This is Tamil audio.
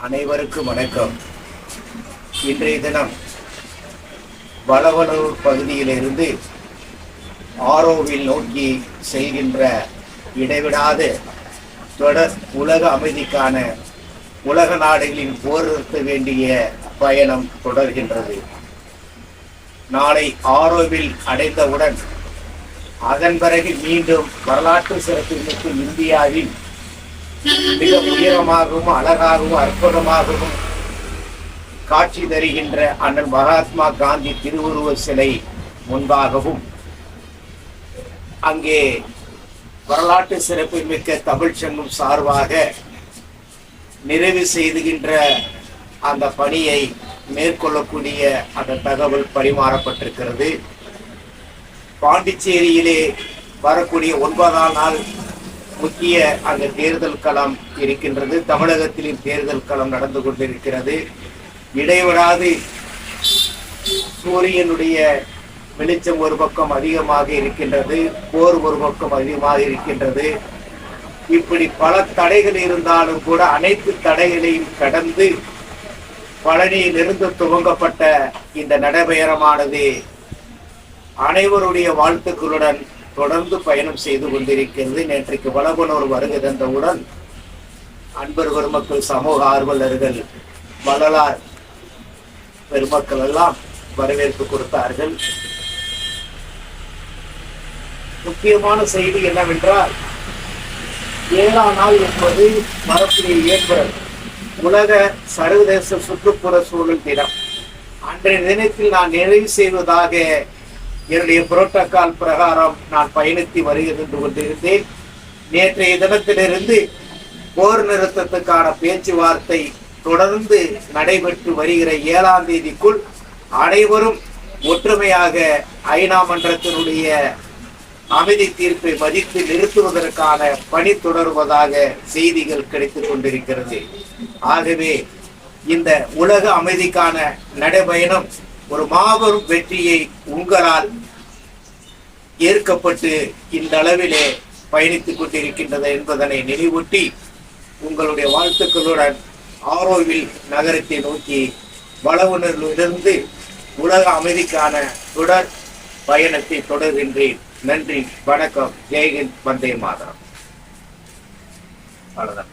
அனைவருக்கும் வணக்கம். இன்றைய தினம் வளவனூர் பகுதியிலிருந்து ஆரோவில் நோக்கி செல்கின்ற இடைவிடாத தொடர் உலக அமைதிக்கான உலக நாடுகளின் போர் நிறுத்த வேண்டிய பயணம் தொடர்கின்றது. நாளை ஆரோவில் அடைந்தவுடன் அதன் பிறகு மீண்டும் வரலாற்று சிறப்புமிக்க இந்தியாவில் மிக உயரமாகவும் அழகாகவும் அற்புதமாகவும் காட்சி தருகின்ற அண்ணல் மகாத்மா காந்தி திருவுருவ சிலை முன்பாகவும் அங்கே வரலாற்று சிறப்புமிக்க தமிழ் சங்கம் சார்பாக நிறைவு செய்துகின்ற அந்த பணியை மேற்கொள்ளக்கூடிய அந்த தகவல் பரிமாறப்பட்டிருக்கிறது. பாண்டிச்சேரியிலே வரக்கூடிய 9ஆம் நாள் முக்கிய அங்கு தேர்தல் களம் இருக்கின்றது. தமிழகத்திலும் தேர்தல் களம் நடந்து கொண்டிருக்கிறது. இடைவிடாது சூரியனுடைய வெளிச்சம் ஒரு பக்கம் அதிகமாக இருக்கின்றது, போர் ஒரு பக்கம் அதிகமாக இருக்கின்றது. இப்படி பல தடைகள் இருந்தாலும் கூட அனைத்து தடைகளையும் கடந்து பழனியிலிருந்து துவங்கப்பட்ட இந்த நடைபயணமானது அனைவருடைய வாழ்த்துக்களுடன் தொடர்ந்து பயணம் செய்து கொண்டிருக்கிறது. நேற்றைக்கு வளவனூர் வருகை தந்தவுடன் அன்பர் பெருமக்கள், சமூக ஆர்வலர்கள், வள்ளலார் பெருமக்கள் எல்லாம் வரவேற்பு கொடுத்தார்கள். முக்கியமான செய்தி என்னவென்றால் 7ஆம் நாள் என்பது மரத்திலே ஏற்படும் உலக சர்வதேச சுற்றுப்புற சூழல் தினம். அன்றைய தினத்தில் நான் நிறைவு செய்வதாக என்னுடைய புரோட்டோகால் பிரகாரம் நான் பயணித்து வருகிறது கொண்டிருந்தேன். நேற்றைய தினத்திலிருந்து போர் நிறுத்தத்துக்கான பேச்சுவார்த்தை தொடர்ந்து நடைபெற்று வருகிற 7ஆம் தேதிக்குள் அனைவரும் ஒற்றுமையாக ஐநா மன்றத்தினுடைய அமைதி தீர்ப்பை மதித்து நிறுத்துவதற்கான பணி தொடர்வதாக செய்திகள் கிடைத்துக் கொண்டிருக்கிறது. ஆகவே இந்த உலக அமைதிக்கான நடைபயணம் ஒரு மாபெரும் வெற்றியை உங்களால் ஏற்கப்பட்டு இந்த அளவிலே பயணித்துக் கொண்டிருக்கின்றது என்பதனை நினைவூட்டி உங்களுடைய வாழ்த்துக்களுடன் ஆரோவில் நகரத்தை நோக்கி வளவனூரிலிருந்து உலக அமைதிக்கான தொடர் பயணத்தை தொடர்கின்றேன். நன்றி, வணக்கம், ஜெய்ஹிந்த், வந்தே மாதரம். அவ்வளவுதான்.